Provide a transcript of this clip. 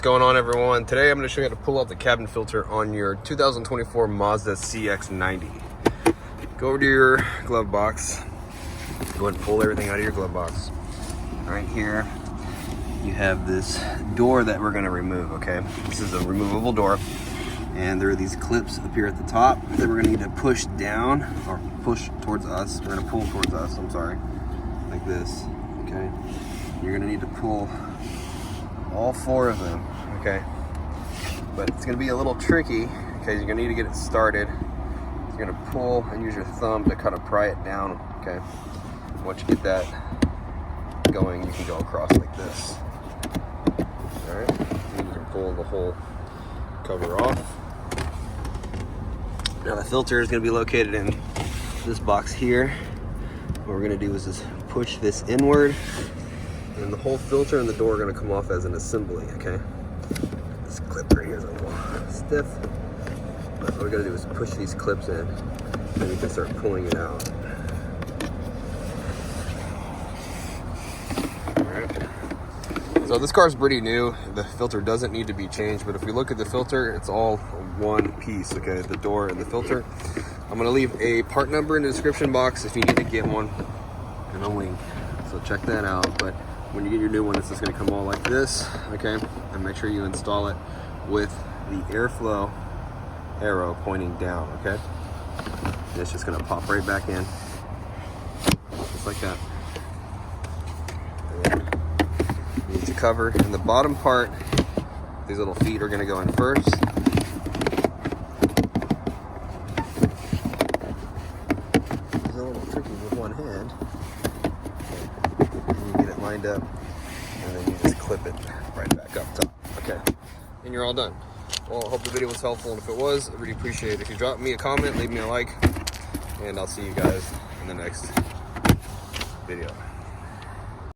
going on, everyone? Today I'm going to show you how to pull out the cabin filter on your 2024 Mazda Cx90. Go over to your glove box. Go ahead and pull everything out of your glove box. Right here, you have this door that we're going to remove, okay? This is a removable door, and there are these clips up here at the top that we're going to need to push down, or push towards us. We're going to pull towards us, I'm sorry, like this, okay? You're going to need to pull all four of them, okay? But it's gonna be a little tricky because you're gonna need to get it started. You're gonna pull and use your thumb to kind of pry it down, okay? Once you get that going, you can go across like this. All right, and you can pull the whole cover off. Now the filter is gonna be located in this box here. What we're gonna do is just push this inward, and the whole filter and the door are going to come off as an assembly, okay? This clip right here is a little stiff, but what we're going to do is push these clips in, and you can start pulling it out. Alright. So this car is pretty new. The filter doesn't need to be changed, but if we look at the filter, it's all one piece, okay? The door and the filter. I'm going to leave a part number in the description box if you need to get one, and a link. So check that out. But when you get your new one, it's just going to come all like this, okay? And make sure you install it with the airflow arrow pointing down, okay? And it's just going to pop right back in, just like that. And you need to cover in the bottom part. These little feet are going to go in first. It's a little tricky with one hand. Lined up, and then you just clip it right back up top, okay? And you're all done. Well, I hope the video was helpful, and if it was, I really appreciate it. If you drop me a comment, leave me a like, and I'll see you guys in the next video.